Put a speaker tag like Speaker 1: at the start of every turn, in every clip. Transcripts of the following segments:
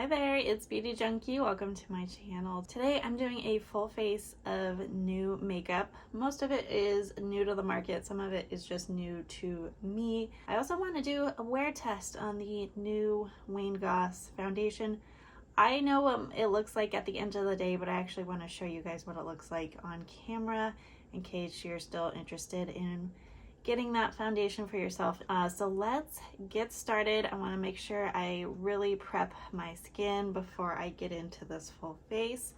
Speaker 1: Hi there, it's Beauty Junkie. Welcome to my channel. Today I'm doing a full face of new makeup. Most of it is new to the market, some of it is just new to me. I also want to do a wear test on the new Goss foundation. I know what it looks like at the end of the day, but I actually want to show you guys what it looks like on camera in case you're still interested in getting that foundation for yourself. So let's get started. I want to make sure I really prep my skin before I get into this full face.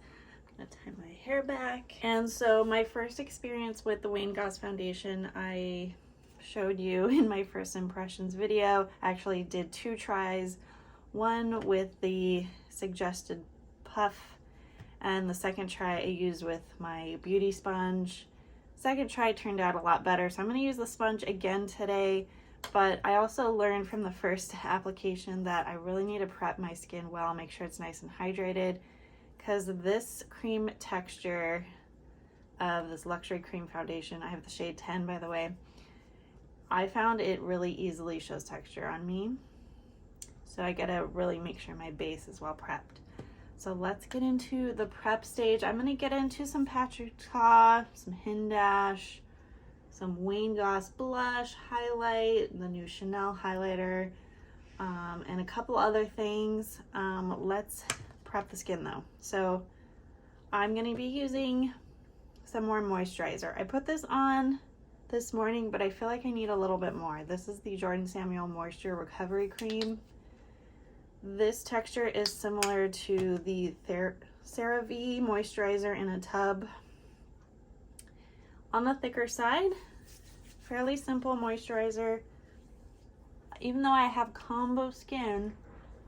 Speaker 1: I'm gonna tie my hair back. And so my first experience with the Goss foundation, I showed you in my first impressions video. I actually did two tries, one with the suggested puff, and the second try I used with my beauty sponge. Second try turned out a lot better, so I'm going to use the sponge again today, but I also learned from the first application that I really need to prep my skin well, make sure it's nice and hydrated, because this cream texture of this luxury cream foundation, I have the shade 10 by the way, I found it really easily shows texture on me, so I gotta really make sure my base is well prepped. So let's get into the prep stage. I'm going to get into some Patrica, some Hindash, some Goss blush, highlight, the new Chanel highlighter, and a couple other things. Let's prep the skin though. So I'm going to be using some more moisturizer. I put this on this morning, but I feel like I need a little bit more. This is the Jordan Samuel Moisture Recovery Cream. This texture is similar to the CeraVe moisturizer in a tub. On the thicker side, fairly simple moisturizer. Even though I have combo skin,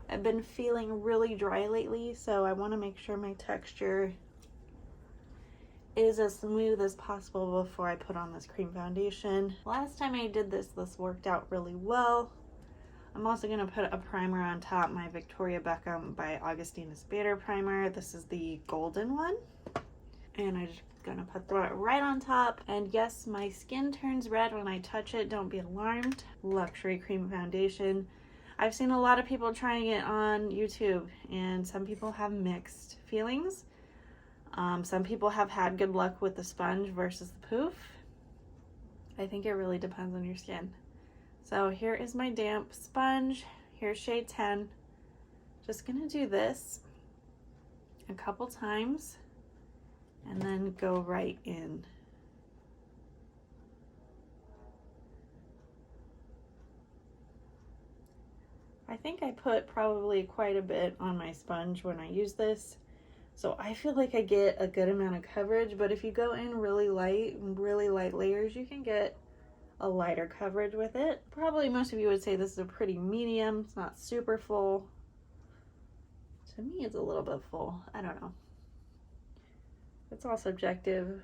Speaker 1: I've been feeling really dry lately, so I want to make sure my texture is as smooth as possible before I put on this cream foundation. Last time I did this worked out really well. I'm also going to put a primer on top, my Victoria Beckham by Augustina Spader primer. This is the golden one. And I'm just going to throw it right on top. And yes, my skin turns red when I touch it. Don't be alarmed. Luxury cream foundation. I've seen a lot of people trying it on YouTube, and some people have mixed feelings. Some people have had good luck with the sponge versus the poof. I think it really depends on your skin. So here is my damp sponge. Here's shade 10. Just gonna do this a couple times and then go right in. I think I put probably quite a bit on my sponge when I use this, so I feel like I get a good amount of coverage, but if you go in really light layers, you can get a lighter coverage with it. Probably most of you would say this is a pretty medium. It's not super full. To me, it's a little bit full. I don't know. It's all subjective.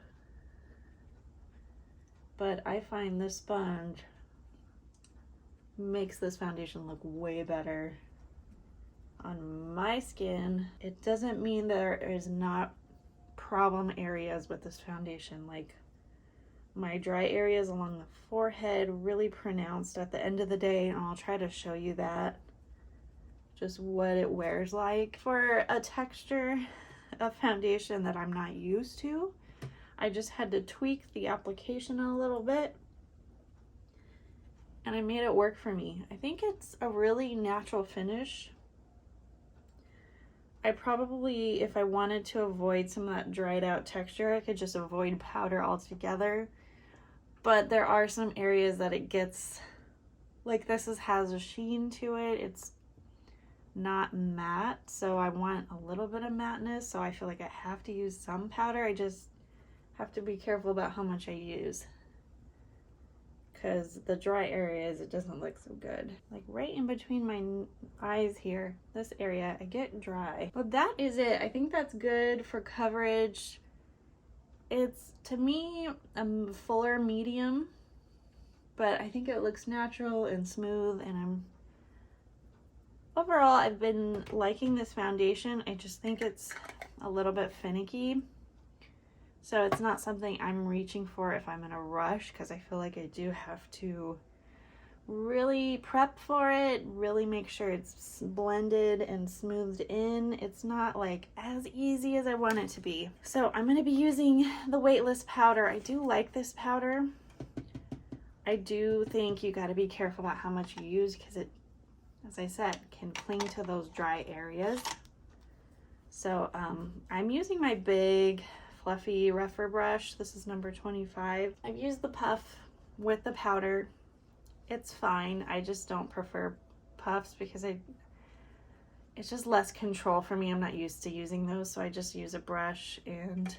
Speaker 1: But I find this sponge makes this foundation look way better on my skin. It doesn't mean there is not problem areas with this foundation, like my dry areas along the forehead really pronounced at the end of the day, and I'll try to show you that, just what it wears like. For a texture of foundation that I'm not used to, I just had to tweak the application a little bit, and I made it work for me. I think it's a really natural finish. I probably, if I wanted to avoid some of that dried out texture, I could just avoid powder altogether. But there are some areas that it gets, like this has a sheen to it. It's not matte, so I want a little bit of matteness, so I feel like I have to use some powder. I just have to be careful about how much I use, because the dry areas, it doesn't look so good. Like right in between my eyes here, this area, I get dry. But that is it. I think that's good for coverage. It's, to me, a fuller medium, but I think it looks natural and smooth, and overall, I've been liking this foundation. I just think it's a little bit finicky. So it's not something I'm reaching for if I'm in a rush, because I feel like I do have to really prep for it, really make sure it's blended and smoothed in. It's not like as easy as I want it to be. So I'm going to be using the Weightless powder. I do like this powder. I do think you got to be careful about how much you use because it, as I said, can cling to those dry areas. So I'm using my big fluffy rougher brush. This is number 25. I've used the puff with the powder. It's fine. I just don't prefer puffs because it's just less control for me. I'm not used to using those, so I just use a brush and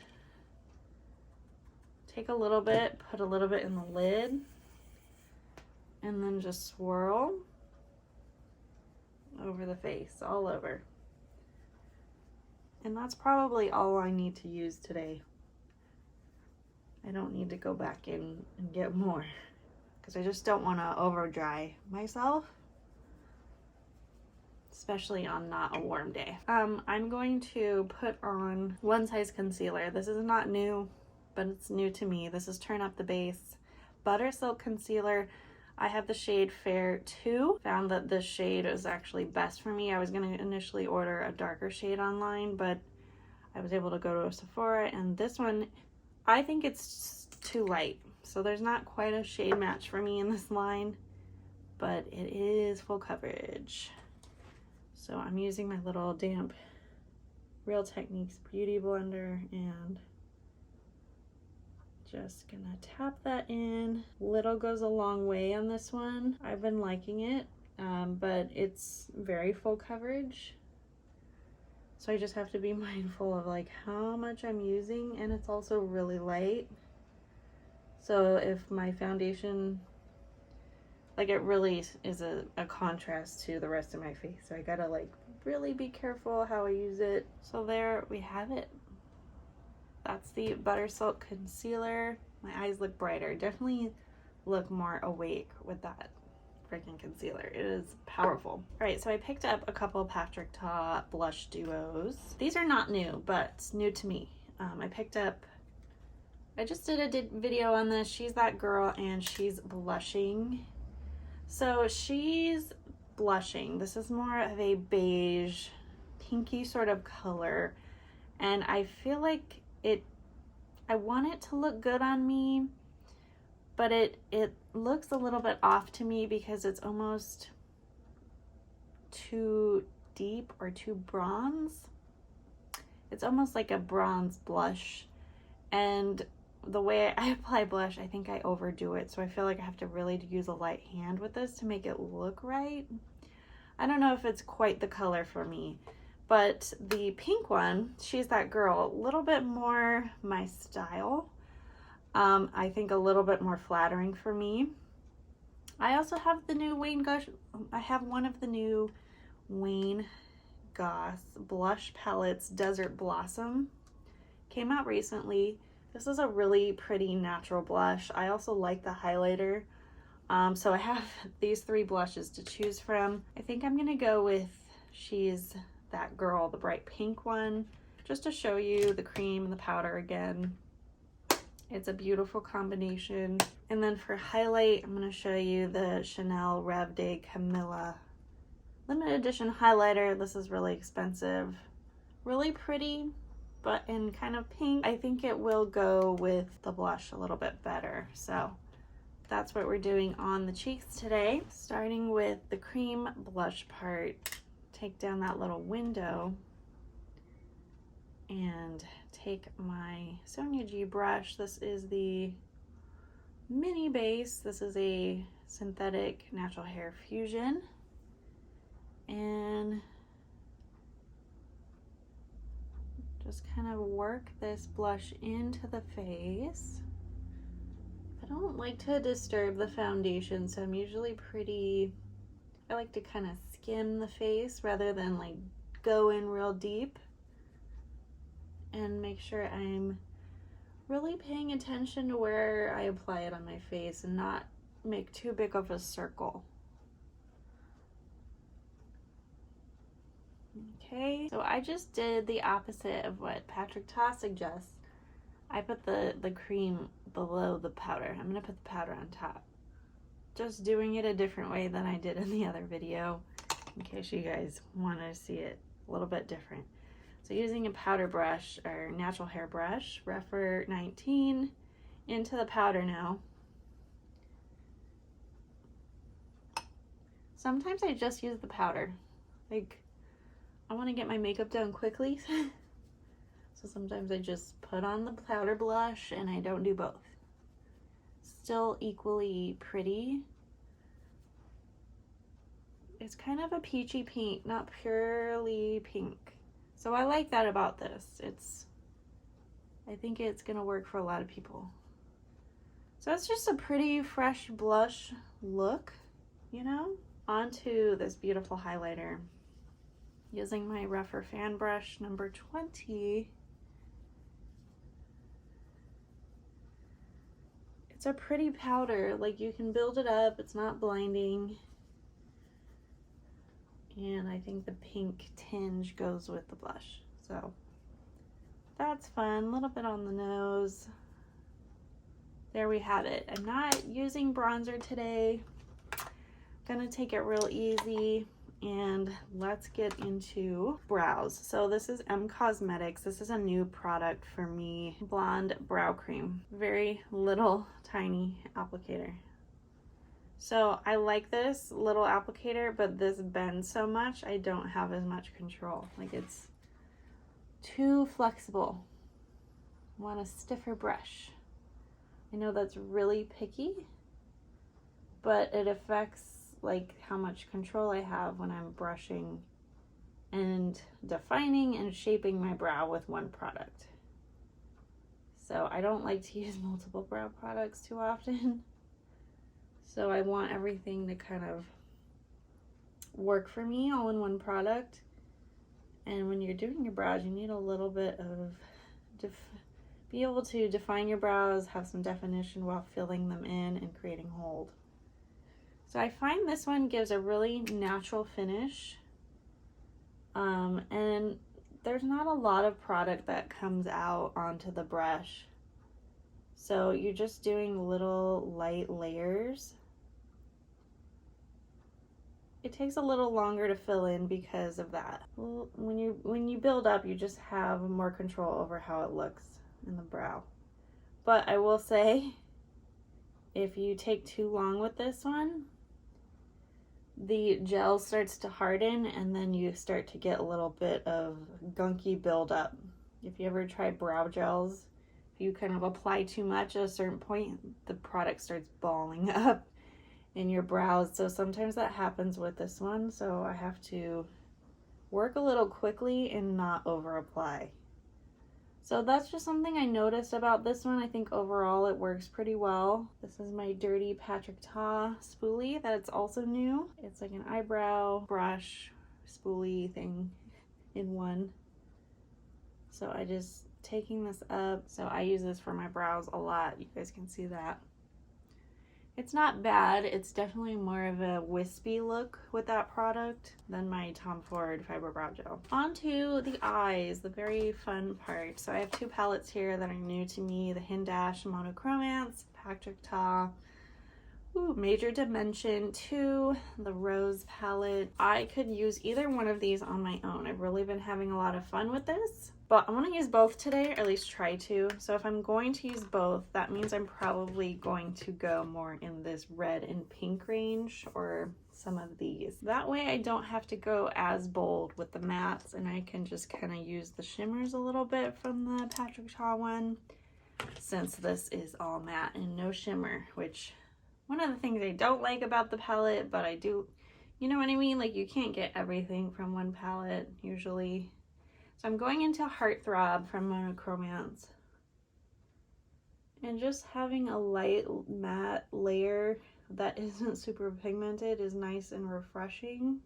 Speaker 1: take a little bit, put a little bit in the lid, and then just swirl over the face, all over. And that's probably all I need to use today. I don't need to go back in and get more, because I just don't want to over dry myself, especially on not a warm day. I'm going to put on One Size Concealer. This is not new, but it's new to me. This is Turn Up the Base Butter Silk Concealer. I have the shade Fair 2. Found that this shade is actually best for me. I was going to initially order a darker shade online, but I was able to go to a Sephora, and this one, I think it's too light. So there's not quite a shade match for me in this line, but it is full coverage. So I'm using my little damp Real Techniques Beauty Blender and just gonna tap that in. Little goes a long way on this one. I've been liking it, but it's very full coverage. So I just have to be mindful of like how much I'm using, and it's also really light. So if my foundation, like it really is a contrast to the rest of my face. So I gotta like really be careful how I use it. So there we have it. That's the Butter Silk Concealer. My eyes look brighter. Definitely look more awake with that freaking concealer. It is powerful. All right, so I picked up a couple of Patrick Ta blush duos. These are not new, but new to me. I just did a video on this. She's That Girl, and she's blushing. So she's blushing. This is more of a beige, pinky sort of color. And I feel like I want it to look good on me, but it looks a little bit off to me because it's almost too deep or too bronze. It's almost like a bronze blush, and the way I apply blush, I think I overdo it, so I feel like I have to really use a light hand with this to make it look right. I don't know if it's quite the color for me, but the pink one, She's That Girl, a little bit more my style. I think a little bit more flattering for me. I also have the new I have one of the new Wayne Goss blush palettes, Desert Blossom. Came out recently. This is a really pretty natural blush. I also like the highlighter. So I have these 3 blushes to choose from. I think I'm gonna go with She's That Girl, the bright pink one, just to show you the cream and the powder again. It's a beautiful combination. And then for highlight, I'm gonna show you the Chanel Reve de Camelia limited edition highlighter. This is really expensive, really pretty, but in kind of pink. I think it will go with the blush a little bit better. So that's what we're doing on the cheeks today. Starting with the cream blush part, take down that little window and take my Sonia G brush. This is the mini base. This is a synthetic natural hair fusion, and just kind of work this blush into the face. I don't like to disturb the foundation, so I'm usually I like to kind of skim the face rather than like go in real deep, and make sure I'm really paying attention to where I apply it on my face and not make too big of a circle. Okay, so I just did the opposite of what Patrick Ta suggests. I put the cream below the powder. I'm gonna put the powder on top. just doing it a different way than I did in the other video, in case you guys want to see it a little bit different. So using a powder brush or natural hair brush, Reve 19, into the powder now. Sometimes I just use the powder. Like, I want to get my makeup done quickly. So sometimes I just put on the powder blush and I don't do both. Still equally pretty. It's kind of a peachy pink, not purely pink. So I like that about this. I think it's gonna work for a lot of people. So it's just a pretty fresh blush look, you know? Onto this beautiful highlighter. Using my Reve fan brush number 20. It's a pretty powder, like you can build it up, it's not blinding. And I think the pink tinge goes with the blush. So that's fun, a little bit on the nose. There we have it. I'm not using bronzer today. Gonna take it real easy, and let's get into brows. So this is Cosmetics. This is a new product for me. Blonde brow cream. Very little tiny applicator. So I like this little applicator, but this bends so much I don't have as much control. Like, it's too flexible. I want a stiffer brush. I know that's really picky, but it affects like how much control I have when I'm brushing and defining and shaping my brow with one product. So I don't like to use multiple brow products too often. So I want everything to kind of work for me all in one product. And when you're doing your brows, you need a little bit of be able to define your brows, have some definition while filling them in and creating hold. So I find this one gives a really natural finish, and there's not a lot of product that comes out onto the brush. So you're just doing little light layers. It takes a little longer to fill in because of that. When you build up, you just have more control over how it looks in the brow. But I will say, if you take too long with this one, the gel starts to harden and then you start to get a little bit of gunky buildup. If you ever try brow gels, if you kind of apply too much at a certain point, the product starts balling up in your brows. So sometimes that happens with this one, so I have to work a little quickly and not over apply. So that's just something I noticed about this one. I think overall it works pretty well. This is my Dirty Patrick Ta spoolie that's also new. It's like an eyebrow brush spoolie thing in one. So I just taking this up. So I use this for my brows a lot. You guys can see that. It's not bad. It's definitely more of a wispy look with that product than my Tom Ford Fiber Brow Gel. On to the eyes, the very fun part. So I have two palettes here that are new to me, the Hindash Monochromance, Patrick Ta, Major Dimension 2, the Rose palette. I could use either one of these on my own. I've really been having a lot of fun with this. But I want to use both today, or at least try to. So if I'm going to use both, that means I'm probably going to go more in this red and pink range, or some of these. That way I don't have to go as bold with the mattes, and I can just kind of use the shimmers a little bit from the Patrick Ta one, since this is all matte and no shimmer, which one of the things I don't like about the palette, but I do, you know what I mean? Like, you can't get everything from one palette usually. So I'm going into Heartthrob from Monochromance, and just having a light matte layer that isn't super pigmented is nice and refreshing.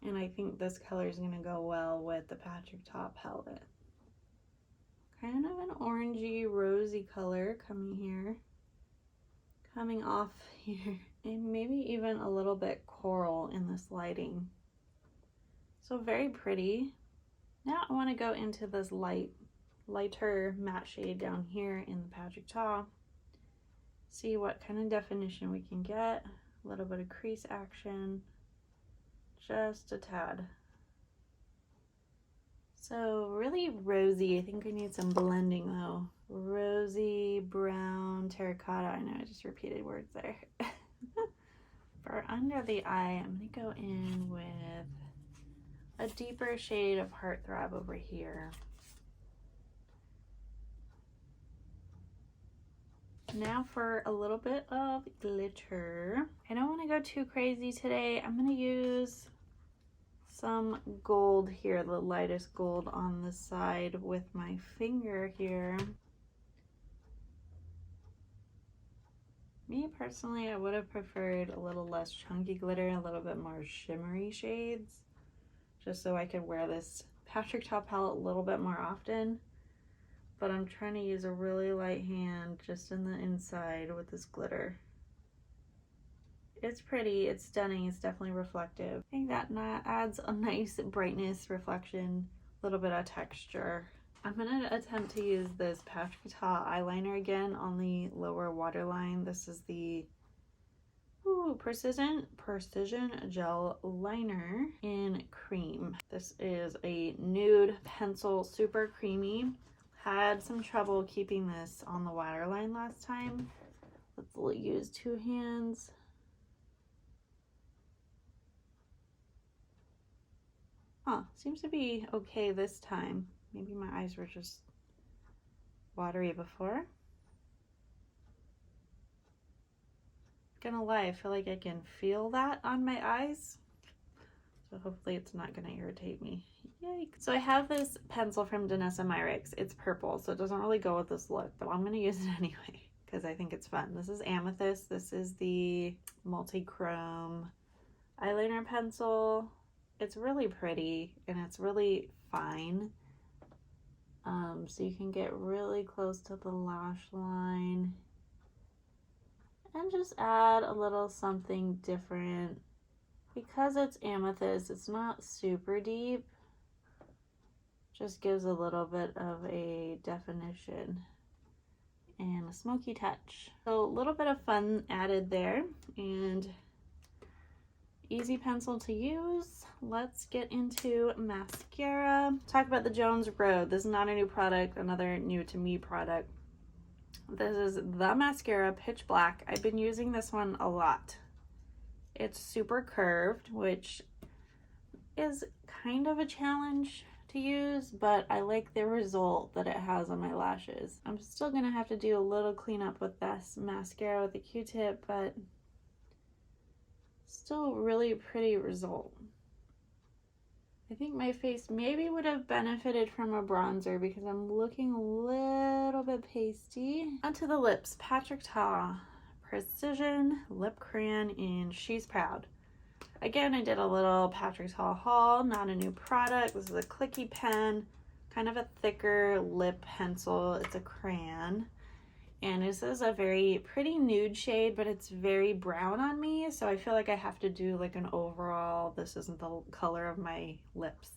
Speaker 1: And I think this color is going to go well with the Patrick Ta palette. Kind of an orangey rosy color coming here, coming off here, and maybe even a little bit coral in this lighting. So very pretty. Now I want to go into this lighter matte shade down here in the Patrick Ta. see what kind of definition we can get. A little bit of crease action, just a tad. So really rosy. I think I need some blending though. Rosy, brown, terracotta. I know I just repeated words there. For under the eye, I'm gonna go in with a deeper shade of Heartthrob over here. Now for a little bit of glitter. I don't want to go too crazy today. I'm gonna use some gold here, the lightest gold on the side with my finger here. Me personally, I would have preferred a little less chunky glitter, a little bit more shimmery shades, just so I could wear this Patrick Ta palette a little bit more often. But I'm trying to use a really light hand just in the inside with this glitter. It's pretty, it's stunning, it's definitely reflective. I think that adds a nice brightness, reflection, a little bit of texture. I'm gonna attempt to use this Patrick Ta eyeliner again on the lower waterline. This is the Precision Gel Liner in Cream. This is a nude pencil, super creamy. Had some trouble keeping this on the waterline last time. Let's use two hands. Seems to be okay this time. Maybe my eyes were just watery before. Gonna lie, I feel like I can feel that on my eyes. So hopefully it's not gonna irritate me. Yikes. So I have this pencil from Danessa Myricks. It's purple, so it doesn't really go with this look, but I'm gonna use it anyway because I think it's fun. This is Amethyst. This is the multi-chrome eyeliner pencil. It's really pretty and it's really fine. So you can get really close to the lash line and just add a little something different. Because it's amethyst, it's not super deep, just gives a little bit of a definition and a smoky touch. So a little bit of fun added there, and easy pencil to use. Let's get into mascara. Talk about the Jones Road. This is not a new product, another new to me product. This is the mascara Pitch Black. I've been using this one a lot. It's super curved, which is kind of a challenge to use, but I like the result that it has on my lashes. I'm still gonna have to do a little cleanup with this mascara with a Q-tip, but still really pretty result. I think my face maybe would have benefited from a bronzer because I'm looking a little bit pasty. Onto the lips, Patrick Ta Precision Lip Crayon in She's Proud. Again, I did a little Patrick Ta haul, not a new product. This is a clicky pen, kind of a thicker lip pencil. It's a crayon. And this is a very pretty nude shade, but it's very brown on me. So I feel like I have to do like an overall, this isn't the color of my lips.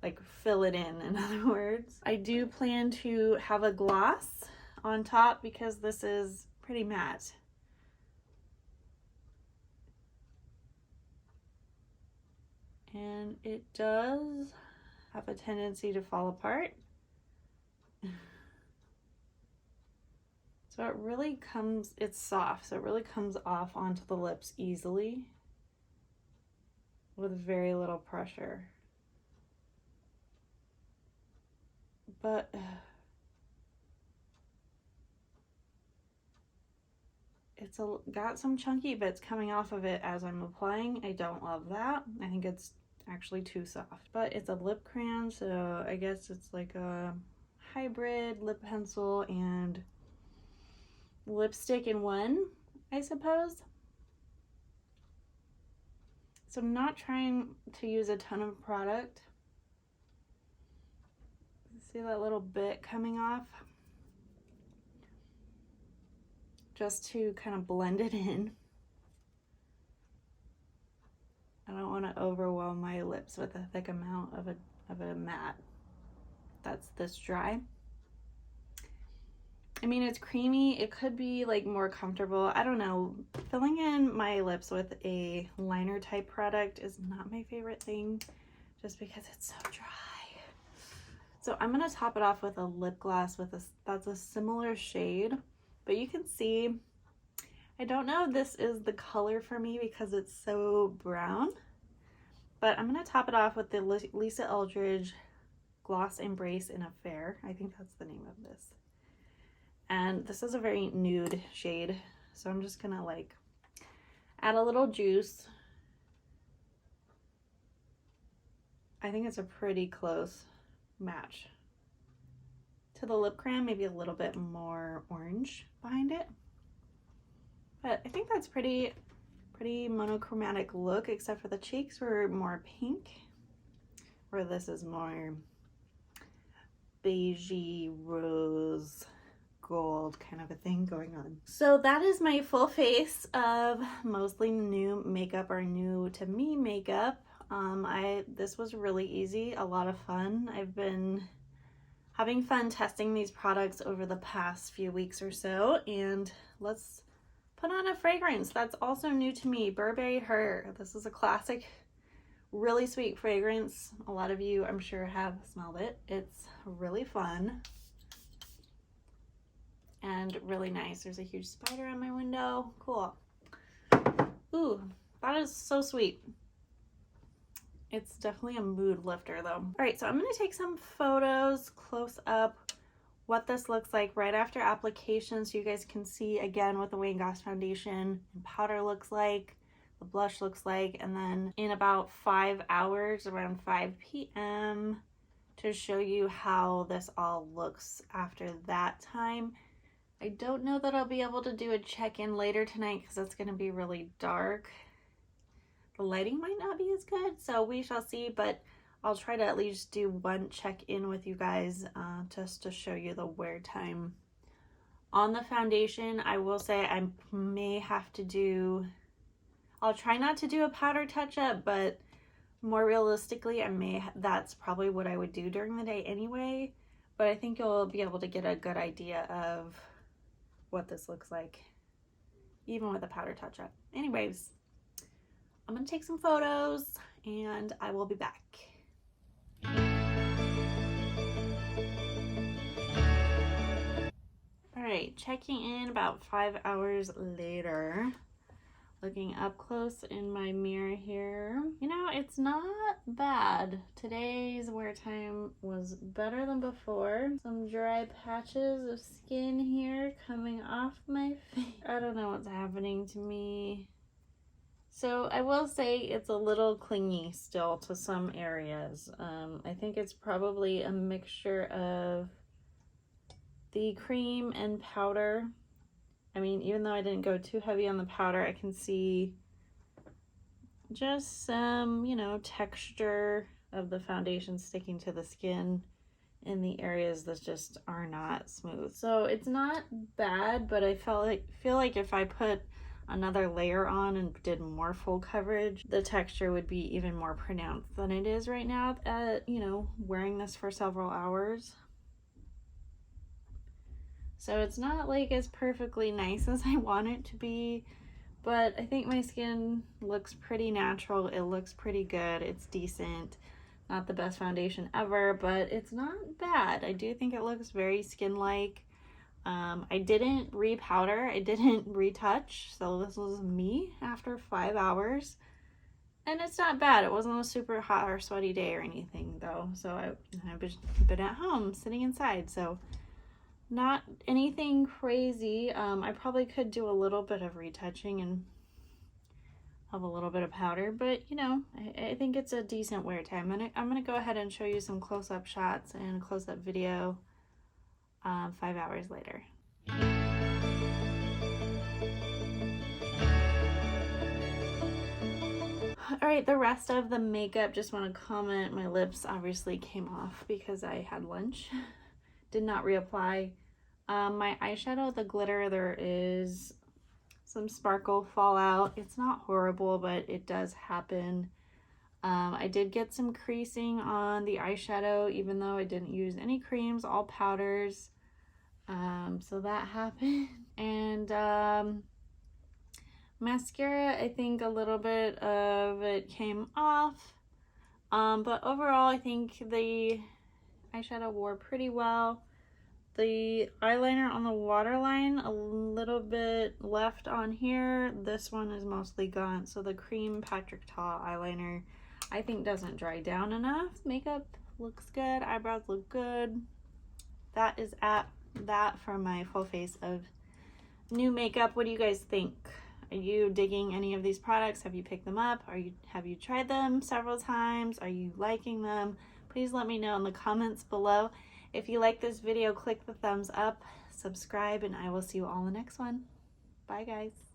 Speaker 1: Like fill it in other words. I do plan to have a gloss on top because this is pretty matte. And it does have a tendency to fall apart. So it really comes, it's soft, so it really comes off onto the lips easily with very little pressure. But it's got some chunky bits coming off of it as I'm applying. I don't love that. I think it's actually too soft, but it's a lip crayon, so I guess it's like a hybrid lip pencil and lipstick in one, I suppose. So I'm not trying to use a ton of product. See that little bit coming off? Just to kind of blend it in. I don't want to overwhelm my lips with a thick amount of a matte that's this dry. I mean, it's creamy. It could be like more comfortable. I don't know. Filling in my lips with a liner type product is not my favorite thing just because it's so dry. So I'm going to top it off with a lip gloss with that's a similar shade, but you can see, I don't know if this is the color for me because it's so brown, but I'm going to top it off with the Lisa Eldridge Gloss Embrace in Affair. I think that's the name of this. And this is a very nude shade, so I'm just gonna like add a little juice. I think it's a pretty close match to the lip crayon, maybe a little bit more orange behind it. But I think that's pretty monochromatic look, except for the cheeks were more pink, where this is more beigey rose gold kind of a thing going on. So that is my full face of mostly new makeup, or new to me makeup. This was really easy, a lot of fun. I've been having fun testing these products over the past few weeks or so, and let's put on a fragrance that's also new to me. Burberry Her. This is a classic, really sweet fragrance. A lot of you, I'm sure, have smelled it. It's really fun and really nice. There's a huge spider on my window. Cool. Ooh, that is so sweet. It's definitely a mood lifter though. All right, so I'm gonna take some photos close up what this looks like right after application, so you guys can see again what the Wayne Goss foundation and powder looks like, the blush looks like, and then in about 5 hours, around 5 p.m. to show you how this all looks after that time. I don't know that I'll be able to do a check-in later tonight because it's going to be really dark. The lighting might not be as good, so we shall see, but I'll try to at least do one check-in with you guys just to show you the wear time. On the foundation, I will say I may have to do, I'll try not to do a powder touch-up, but more realistically, that's probably what I would do during the day anyway, but I think you'll be able to get a good idea of what this looks like, even with a powder touch-up. Anyways, I'm gonna take some photos and I will be back. All right, checking in about 5 hours later. Looking up close in my mirror here. You know, it's not bad. Today's wear time was better than before. Some dry patches of skin here coming off my face. I don't know what's happening to me. So I will say it's a little clingy still to some areas. I think it's probably a mixture of the cream and powder. I mean, even though I didn't go too heavy on the powder, I can see just some, you know, texture of the foundation sticking to the skin in the areas that just are not smooth. So it's not bad, but I feel like if I put another layer on and did more full coverage, the texture would be even more pronounced than it is right now, you know, wearing this for several hours. So it's not like as perfectly nice as I want it to be, but I think my skin looks pretty natural. It looks pretty good. It's decent. Not the best foundation ever, but it's not bad. I do think it looks very skin-like. I didn't re-powder. I didn't retouch. So this was me after 5 hours. And it's not bad. It wasn't a super hot or sweaty day or anything though. So I've been at home sitting inside. So not anything crazy. I probably could do a little bit of retouching and have a little bit of powder, but you know, I think it's a decent wear time. I'm gonna go ahead and show you some close-up shots and close-up video 5 hours later. All right, the rest of the makeup, just want to comment, my lips obviously came off because I had lunch. Did not reapply. My eyeshadow, the glitter, there is some sparkle fallout. It's not horrible, but it does happen. I did get some creasing on the eyeshadow, even though I didn't use any creams, all powders. So that happened. And mascara, I think a little bit of it came off. But overall, I think the eyeshadow wore pretty well. The eyeliner on the waterline, a little bit left on here. This one is mostly gone. So the cream Patrick Ta eyeliner, I think doesn't dry down enough. Makeup looks good. Eyebrows look good. That is at that for my full face of new makeup. What do you guys think? Are you digging any of these products? Have you picked them up? Have you tried them several times? Are you liking them? Please let me know in the comments below. If you like this video, click the thumbs up, subscribe, and I will see you all in the next one. Bye, guys.